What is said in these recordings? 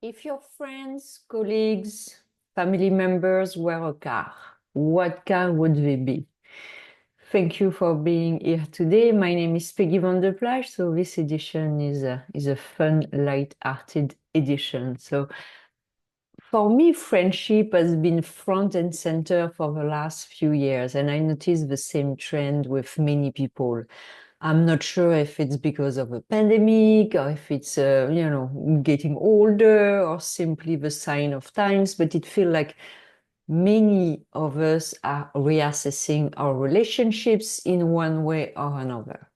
If your friends, colleagues, family members were a car, what car would they be? Thank you for being here today. My name is Peggy van der Plage. So this edition is a fun, light-hearted edition. So for me, friendship has been front and center for the last few years, and I noticed the same trend with many people. I'm not sure if it's because of a pandemic or if it's, getting older or simply the sign of times, but it feels like many of us are reassessing our relationships in one way or another.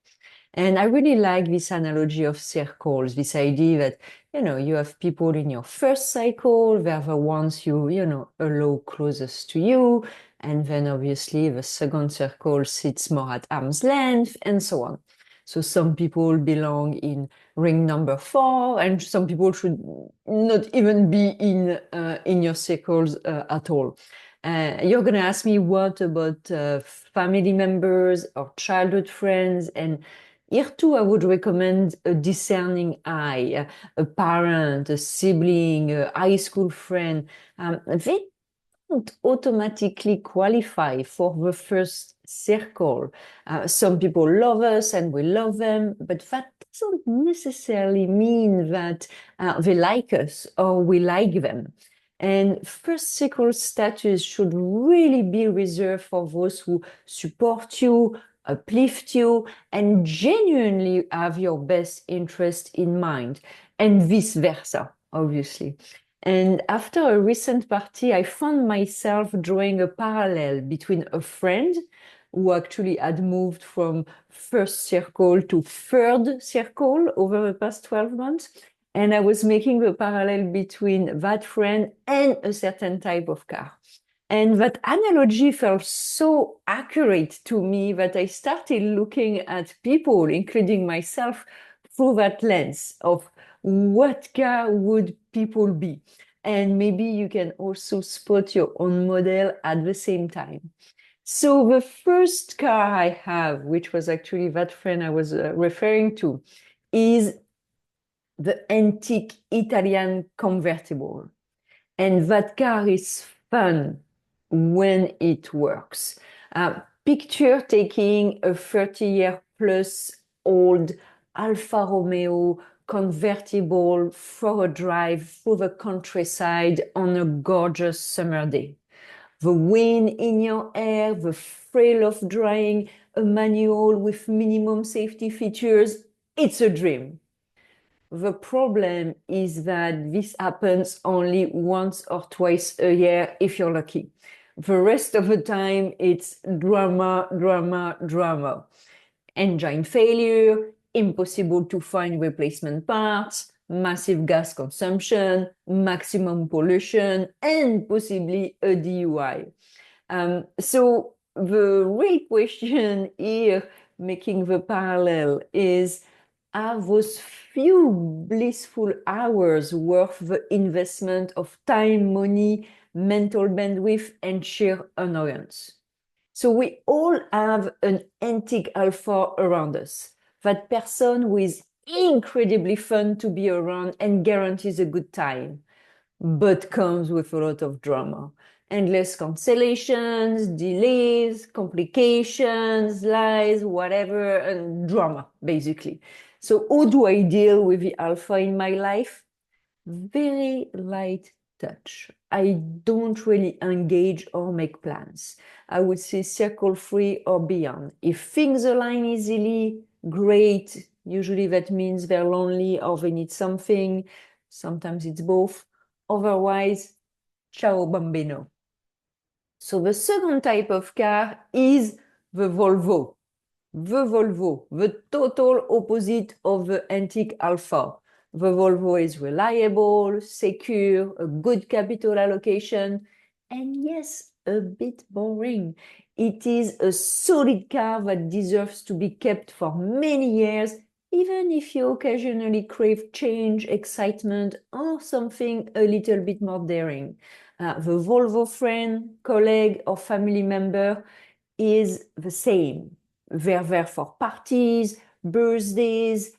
And I really like this analogy of circles, this idea that, you have people in your first cycle, they're the ones you allow closest to you. And then obviously the second circle sits more at arm's length and so on. So some people belong in ring number 4, and some people should not even be in your circles at all. You're going to ask me, what about family members or childhood friends? And here too, I would recommend a discerning eye, a parent, a sibling, a high school friend. They don't automatically qualify for the first circle. Some people love us and we love them, but that doesn't necessarily mean that they like us or we like them. And first circle status should really be reserved for those who support you, uplift you, and genuinely have your best interest in mind, and vice versa, obviously. And after a recent party, I found myself drawing a parallel between a friend who actually had moved from first circle to third circle over the past 12 months. And I was making the parallel between that friend and a certain type of car. And that analogy felt so accurate to me that I started looking at people, including myself, through that lens of what car would people be? And maybe you can also spot your own model at the same time. So the first car I have, which was actually that friend I was referring to, is the Antique Italian Convertible. And that car is fun when it works. Picture taking a 30-year plus old Alfa Romeo convertible for a drive through the countryside on a gorgeous summer day. The wind in your hair, the thrill of driving a manual with minimum safety features, it's a dream. The problem is that this happens only once or twice a year if you're lucky. The rest of the time, it's drama, drama, drama. Engine failure, impossible to find replacement parts, massive gas consumption, maximum pollution, and possibly a DUI. So the real question here, making the parallel, is, are those few blissful hours worth the investment of time, money, mental bandwidth, and sheer annoyance? So we all have an antique alpha around us, that person who is incredibly fun to be around and guarantees a good time, but comes with a lot of drama. Endless cancellations, delays, complications, lies, whatever, and drama, basically. So how do I deal with the alpha in my life? Very light touch. I don't really engage or make plans. I would say circle free or beyond. If things align easily, great. Usually that means they're lonely or they need something. Sometimes it's both. Otherwise, ciao bambino. So the second type of car is the Volvo. The Volvo, the total opposite of the antique Alfa. The Volvo is reliable, secure, a good capital allocation, and yes, a bit boring. It is a solid car that deserves to be kept for many years, even if you occasionally crave change, excitement, or something a little bit more daring. The Volvo friend, colleague, or family member is the same. They're there for parties, birthdays,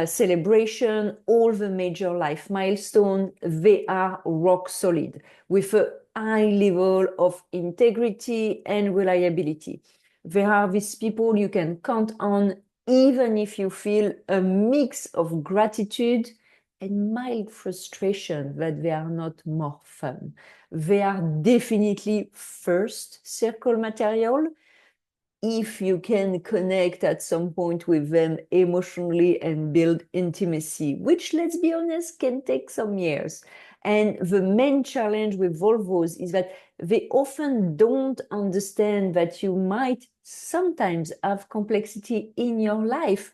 celebration, all the major life milestones, they are rock solid with a high level of integrity and reliability. There are these people you can count on, even if you feel a mix of gratitude and mild frustration that they are not more fun. They are definitely first circle material if you can connect at some point with them emotionally and build intimacy, which, let's be honest, can take some years. And the main challenge with Volvos is that they often don't understand that you might sometimes have complexity in your life.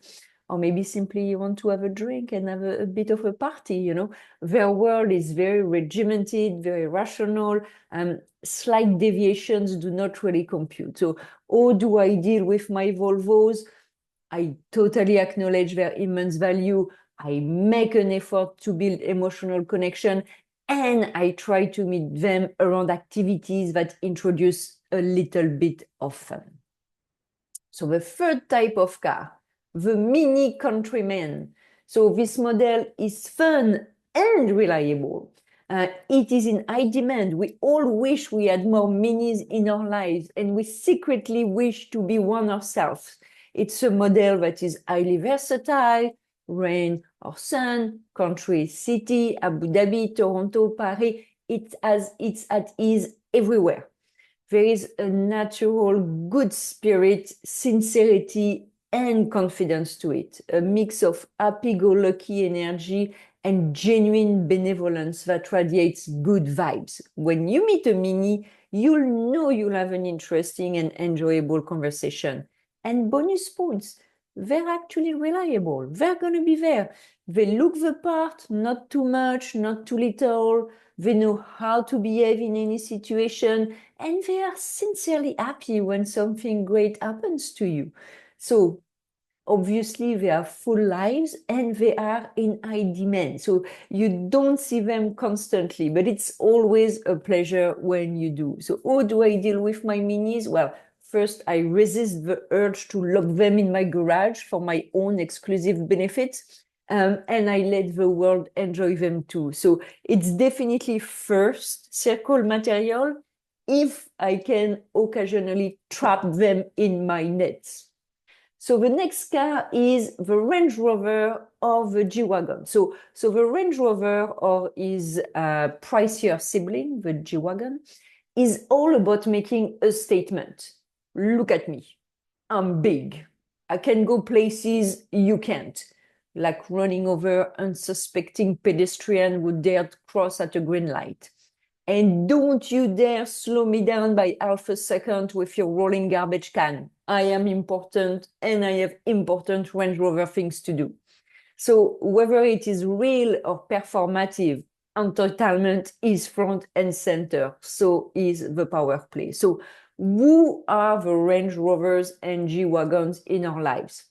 Or maybe simply you want to have a drink and have a bit of a party, you know. Their world is very regimented, very rational, and slight deviations do not really compute. So how do I deal with my Volvos? I totally acknowledge their immense value. I make an effort to build emotional connection, and I try to meet them around activities that introduce a little bit of fun. So the third type of car, the Mini Countryman. So this model is fun and reliable. It is in high demand. We all wish we had more minis in our lives, and we secretly wish to be one ourselves. It's a model that is highly versatile, rain or sun, country, city, Abu Dhabi, Toronto, Paris. It's at ease everywhere. There is a natural good spirit, sincerity, and confidence to it, a mix of happy-go-lucky energy and genuine benevolence that radiates good vibes. When you meet a Mini, you'll know you'll have an interesting and enjoyable conversation. And bonus points, they're actually reliable. They're going to be there. They look the part, not too much, not too little. They know how to behave in any situation, and they are sincerely happy when something great happens to you. So obviously they have full lives and they are in high demand. So you don't see them constantly, but it's always a pleasure when you do. So how do I deal with my Minis? Well, first, I resist the urge to lock them in my garage for my own exclusive benefits. And I let the world enjoy them too. So it's definitely first circle material if I can occasionally trap them in my nets. So the next car is the Range Rover or the G-Wagon. So the Range Rover or his pricier sibling, the G-Wagon, is all about making a statement. Look at me. I'm big. I can go places you can't, like running over unsuspecting pedestrian who dared cross at a green light. And don't you dare slow me down by half a second with your rolling garbage can. I am important and I have important Range Rover things to do. So whether it is real or performative, entitlement is front and center. So is the power play. So who are the Range Rovers and G-Wagons in our lives?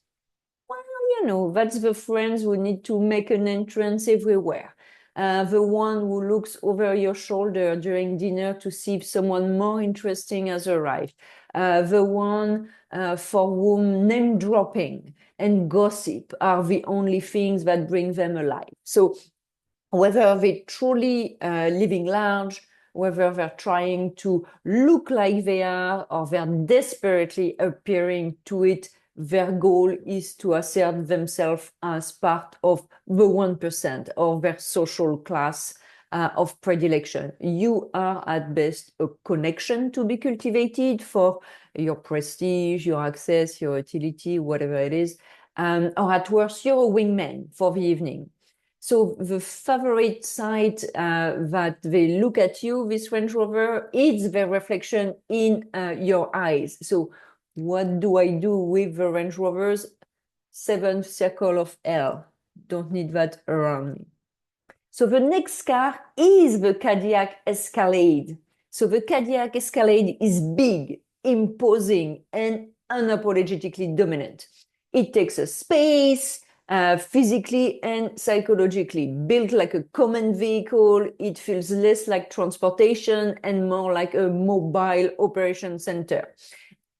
Well, you know, that's the friends who need to make an entrance everywhere. The one who looks over your shoulder during dinner to see if someone more interesting has arrived. The one for whom name dropping and gossip are the only things that bring them alive. So whether they're truly living large, whether they're trying to look like they are, or they're desperately appearing to it, their goal is to assert themselves as part of the 1% of their social class of predilection. You are at best a connection to be cultivated for your prestige, your access, your utility, whatever it is, or at worst, you're a wingman for the evening. So the favorite side that they look at you, this Range Rover, is their reflection in your eyes. So what do I do with the Range Rovers? Seventh circle of hell. Don't need that around me. So the next car is the Cadillac Escalade. So the Cadillac Escalade is big, imposing, and unapologetically dominant. It takes a space, physically and psychologically. Built like a common vehicle, it feels less like transportation and more like a mobile operation center.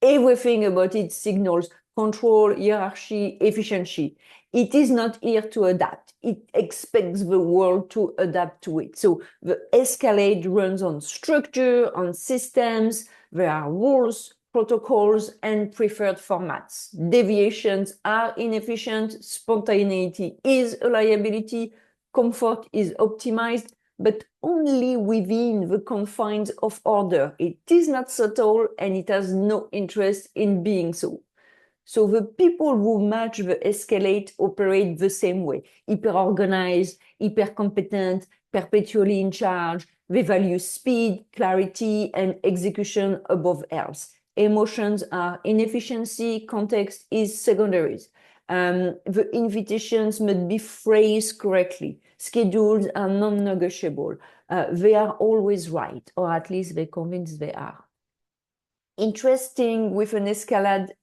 Everything about it signals control, hierarchy, efficiency. It is not here to adapt. It expects the world to adapt to it. So the Escalade runs on structure, on systems. There are rules, protocols, and preferred formats. Deviations are inefficient. Spontaneity is a liability. Comfort is optimized, but only within the confines of order. It is not subtle, and it has no interest in being so. So the people who match the Escalade operate the same way. Hyper-organized, hyper-competent, perpetually in charge. They value speed, clarity, and execution above else. Emotions are inefficiency, context is secondary. The invitations must be phrased correctly. Schedules are non-negotiable. They are always right, or at least they convince they are. Interacting with an Escalade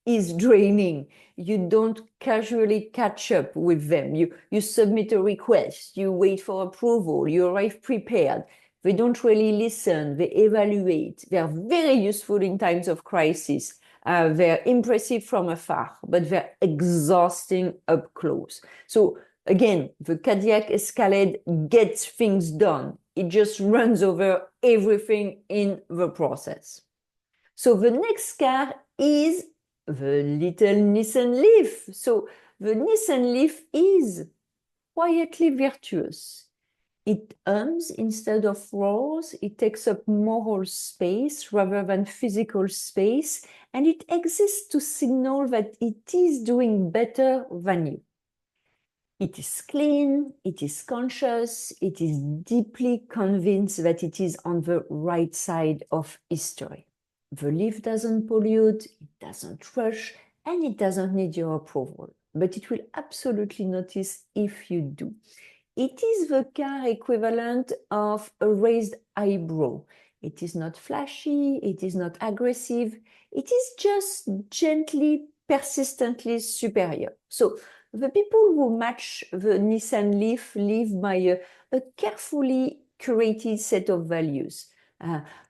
is draining. You don't casually catch up with them. You submit a request, you wait for approval, you arrive prepared. They don't really listen, they evaluate. They're very useful in times of crisis. They're impressive from afar, but they're exhausting up close. So again, the Cadillac Escalade gets things done. It just runs over everything in the process. So the next car is the little Nissan Leaf. So the Nissan Leaf is quietly virtuous. It hums instead of roars. It takes up moral space rather than physical space, and it exists to signal that it is doing better than you. It is clean, it is conscious, it is deeply convinced that it is on the right side of history. The Leaf doesn't pollute, it doesn't rush, and it doesn't need your approval, but it will absolutely notice if you do. It is the car equivalent of a raised eyebrow. It is not flashy, it is not aggressive, it is just gently, persistently superior. So the people who match the Nissan Leaf live by a carefully curated set of values.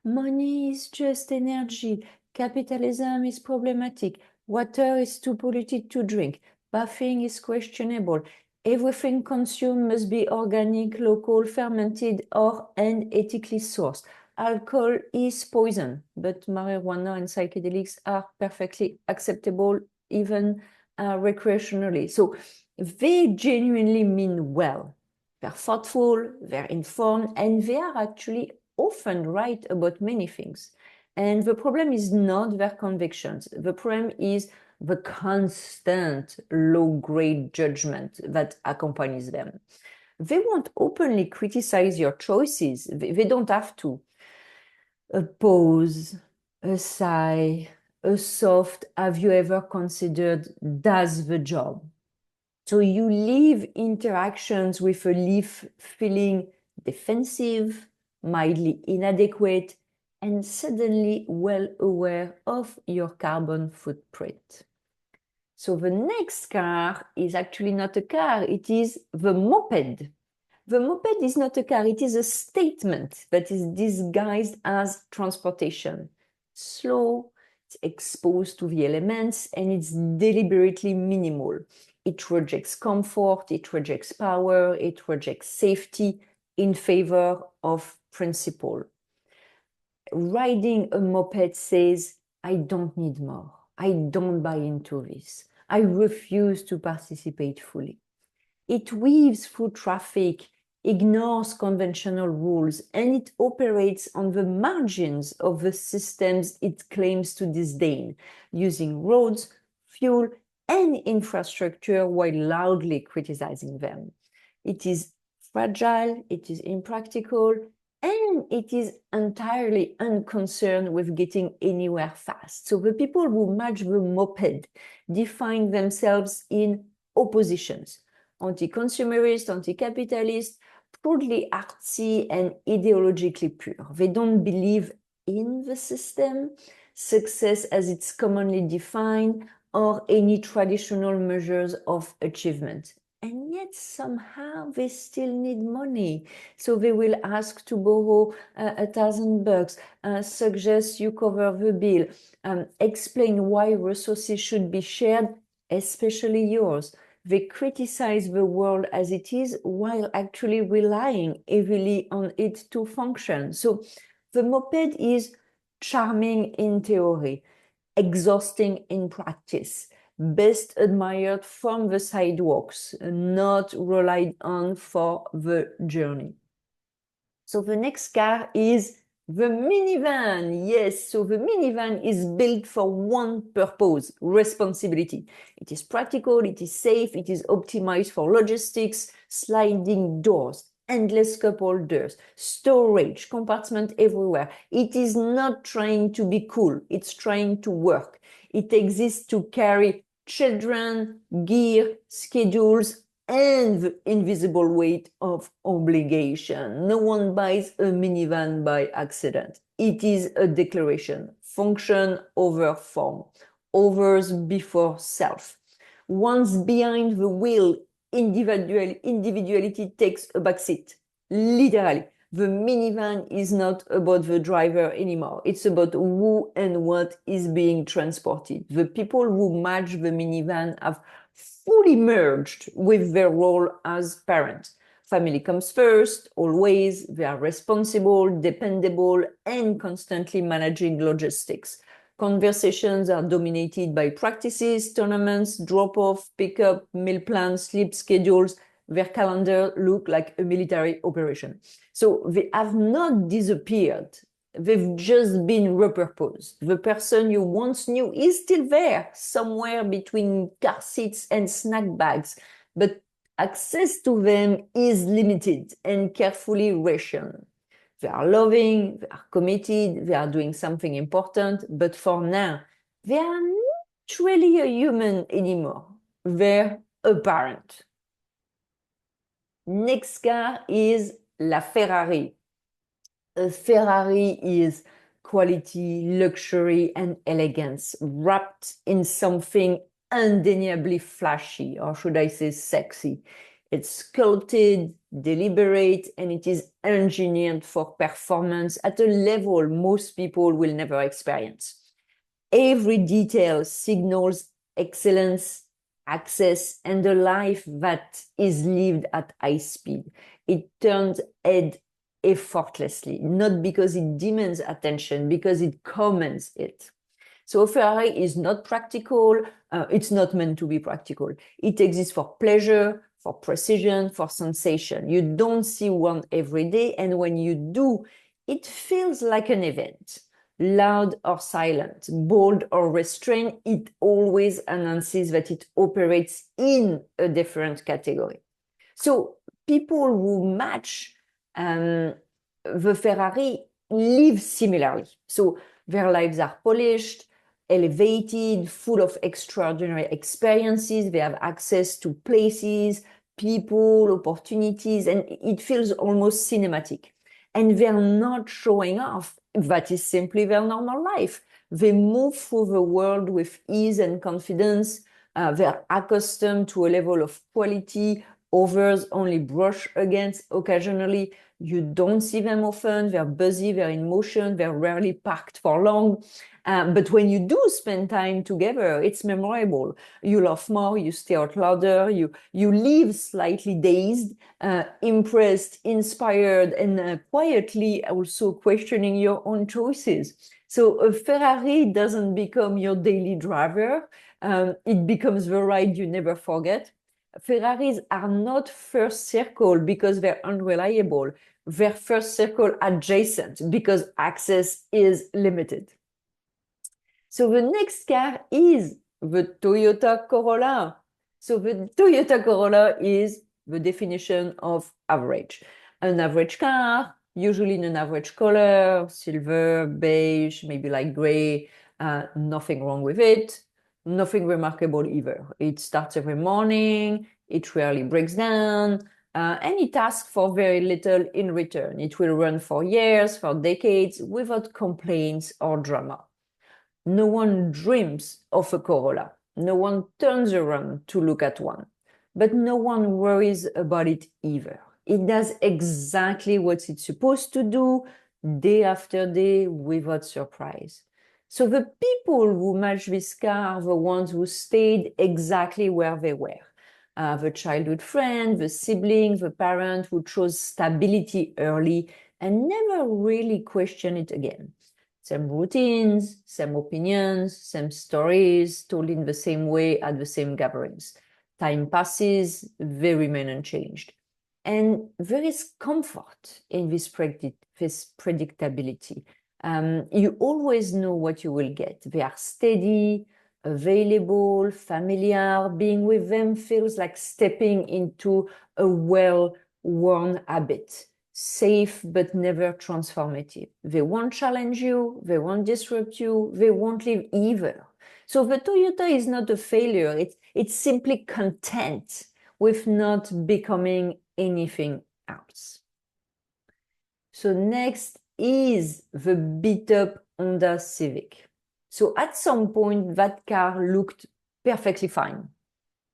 Money is just energy. Capitalism is problematic. Water is too polluted to drink. Bathing is questionable. Everything consumed must be organic, local, fermented, and ethically sourced. Alcohol is poison, but marijuana and psychedelics are perfectly acceptable, even recreationally. So they genuinely mean well. They're thoughtful, they're informed, and they are actually often right about many things. And the problem is not their convictions. The problem is the constant low-grade judgment that accompanies them. They won't openly criticize your choices. They don't have to. A pause, a sigh, a soft, have you ever considered, does the job. So you leave interactions with a Leaf feeling defensive, mildly inadequate, and suddenly well aware of your carbon footprint. So the next car is actually not a car, it is the moped. The moped is not a car, it is a statement that is disguised as transportation. Slow, it's exposed to the elements, and it's deliberately minimal. It rejects comfort, it rejects power, it rejects safety in favor of principle. Riding a moped says, I don't need more. I don't buy into this. I refuse to participate fully. It weaves through traffic, ignores conventional rules, and it operates on the margins of the systems it claims to disdain, using roads, fuel, and infrastructure while loudly criticizing them. It is fragile, it is impractical, and it is entirely unconcerned with getting anywhere fast. So the people who match the moped define themselves in oppositions: anti-consumerist, anti-capitalist, proudly artsy, and ideologically pure. They don't believe in the system, success as it's commonly defined, or any traditional measures of achievement. and yet somehow they still need money. So they will ask to borrow $1,000, suggest you cover the bill, explain why resources should be shared, especially yours. They criticize the world as it is while actually relying heavily on it to function. So the moped is charming in theory, exhausting in practice, best admired from the sidewalks, not relied on for the journey. So the next car is the minivan. Yes, so the minivan is built for one purpose, responsibility. It is practical, it is safe, it is optimized for logistics, sliding doors, endless cup holders, storage, compartment everywhere. It is not trying to be cool, it's trying to work. It exists to carry children, gear, schedules, and the invisible weight of obligation. No one buys a minivan by accident. It is a declaration, function over form, others before self. Once behind the wheel, individuality takes a backseat, literally. The minivan is not about the driver anymore. It's about who and what is being transported. The people who match the minivan have fully merged with their role as parents. Family comes first, always. They are responsible, dependable, and constantly managing logistics. Conversations are dominated by practices, tournaments, drop-off, pick-up, meal plans, sleep schedules. Their calendar look like a military operation. So they have not disappeared. They've just been repurposed. The person you once knew is still there, somewhere between car seats and snack bags, but access to them is limited and carefully rationed. They are loving, they are committed, they are doing something important, but for now, they are not really a human anymore. They're a parent. Next car is la Ferrari. A Ferrari is quality, luxury, and elegance wrapped in something undeniably flashy, or should I say sexy. It's sculpted, deliberate, and it is engineered for performance at a level most people will never experience. Every detail signals excellence, access, and a life that is lived at high speed. It turns head effortlessly, not because it demands attention, because it commands it. So a Ferrari is not practical. It's not meant to be practical. It exists for pleasure, for precision, for sensation. You don't see one every day, and when you do, it feels like an event. Loud or silent, bold or restrained, it always announces that it operates in a different category. So people who match the Ferrari live similarly. So their lives are polished, elevated, full of extraordinary experiences. They have access to places, people, opportunities, and it feels almost cinematic. And they're not showing off. That is simply their normal life. They move through the world with ease and confidence. They're accustomed to a level of quality others only brush against occasionally. You don't see them often. They're busy, they're in motion, they're rarely parked for long. But when you do spend time together, it's memorable. You laugh more, you stay out louder, you leave slightly dazed, impressed, inspired, and quietly also questioning your own choices. So a Ferrari doesn't become your daily driver. It becomes the ride you never forget. Ferraris are not first circle because they're unreliable. They're first circle adjacent because access is limited. So the next car is the Toyota Corolla. So the Toyota Corolla is the definition of average. An average car, usually in an average color, silver, beige, maybe light gray, nothing wrong with it. Nothing remarkable either. It starts every morning, it rarely breaks down, and it asks for very little in return. It will run for years, for decades, without complaints or drama. No one dreams of a Corolla. No one turns around to look at one. but no one worries about it either. It does exactly what it's supposed to do day after day without surprise. So the people who match this car are the ones who stayed exactly where they were. The childhood friend, the sibling, the parent who chose stability early and never really questioned it again. Same routines, same opinions, same stories told in the same way at the same gatherings. Time passes, they remain unchanged. And there is comfort in this predictability. You always know what you will get. They are steady, available, familiar. Being with them feels like stepping into a well-worn habit, safe but never transformative. They won't challenge you, they won't disrupt you, they won't leave either. So the Toyota is not a failure, it's simply content with not becoming anything else. So next is the beat-up Honda Civic. So at some point, that car looked perfectly fine.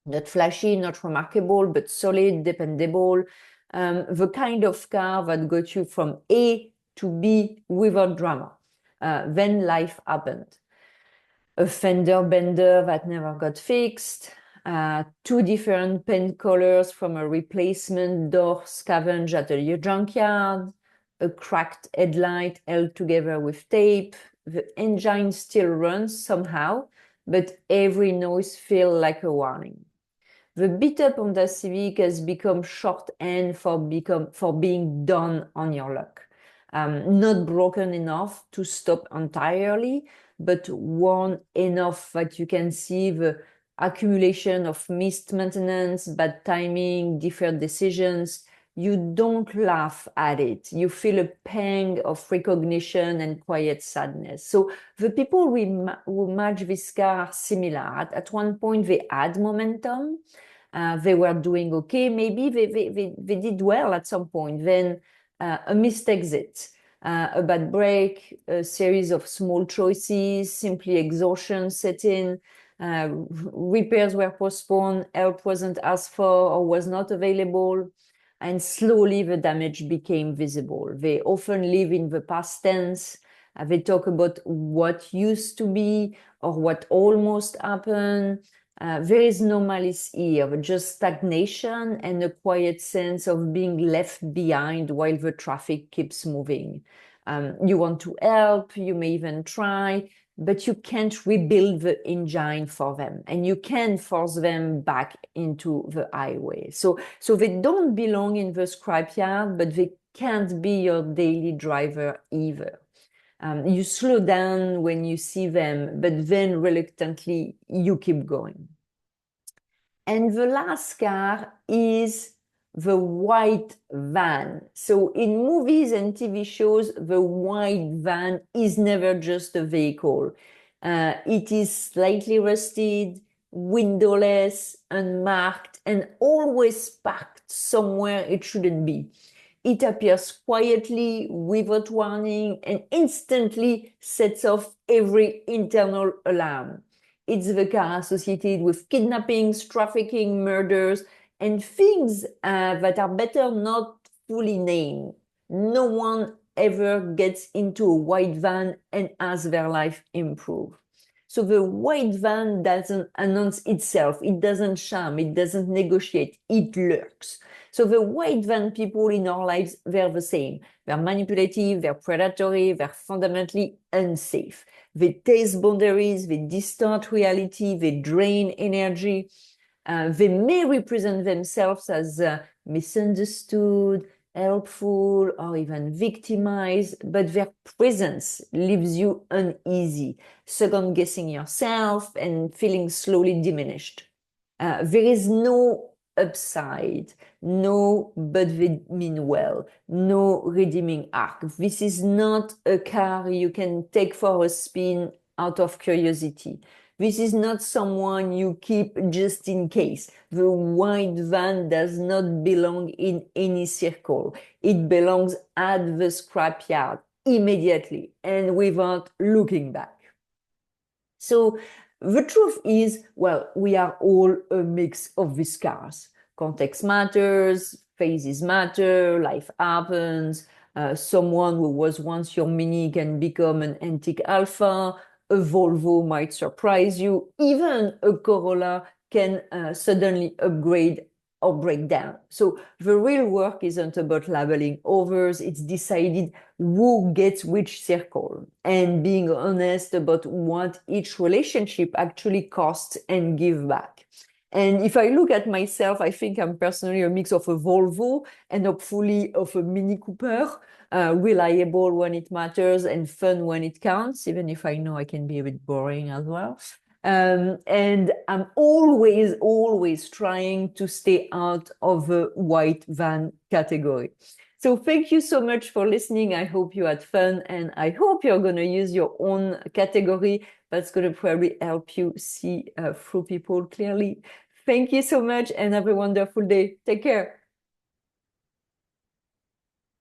Not flashy, not remarkable, but solid, dependable. The kind of car that got you from A to B without drama. Then life happened. A fender bender that never got fixed, two different paint colors from a replacement door scavenged at a junkyard, a cracked headlight held together with tape. The engine still runs somehow, but every noise feels like a warning. The beat-up Honda Civic has become shorthand for being done on your luck. Not broken enough to stop entirely, but worn enough that you can see the accumulation of missed maintenance, bad timing, deferred decisions. You don't laugh at it. You feel a pang of recognition and quiet sadness. So the people who match this car are similar. At one point, they had momentum. They were doing okay. Maybe they did well at some point. Then a missed exit, a bad break, a series of small choices, simply exhaustion set in, repairs were postponed, help wasn't asked for or was not available, and slowly the damage became visible. They often live in the past tense. They talk about what used to be or what almost happened. There is no malice here, just stagnation and a quiet sense of being left behind while the traffic keeps moving. You want to help, you may even try, but you can't rebuild the engine for them and you can't force them back into the highway. So they don't belong in the scrapyard, but they can't be your daily driver either. You slow down when you see them, but then reluctantly you keep going. And the last car is the white van. So in movies and TV shows, the white van is never just a vehicle. It is slightly rusted, windowless, unmarked, and always parked somewhere it shouldn't be. It appears quietly, without warning, and instantly sets off every internal alarm. It's the car associated with kidnappings, trafficking, murders, and things that are better not fully named. No one ever gets into a white van and has their life improve. So the white van doesn't announce itself, it doesn't charm, it doesn't negotiate, it lurks. So the white van people in our lives, they're the same. They're manipulative, they're predatory, they're fundamentally unsafe. They test boundaries, they distort reality, they drain energy. They may represent themselves as misunderstood, helpful, or even victimized, but their presence leaves you uneasy, second-guessing yourself and feeling slowly diminished. There is no upside, no but they mean well, no redeeming arc. This is not a car you can take for a spin out of curiosity. This is not someone you keep just in case. The white van does not belong in any circle. It belongs at the scrapyard immediately and without looking back. So The truth is, well, we are all a mix of these cars. Context matters, phases matter, life happens. Someone who was once your Mini can become an antique Alpha. A Volvo might surprise you. Even a Corolla can suddenly upgrade or break down. So the real work isn't about labeling others, it's decided who gets which circle and being honest about what each relationship actually costs and give back. And if I look at myself, I think I'm personally a mix of a Volvo and hopefully of a Mini Cooper, reliable when it matters and fun when it counts, even if I know I can be a bit boring as well. And I'm always trying to stay out of the white van category. So thank you so much for listening. I hope you had fun, and I hope you're going to use your own category. That's going to probably help you see through people clearly. Thank you so much and have a wonderful day. Take care.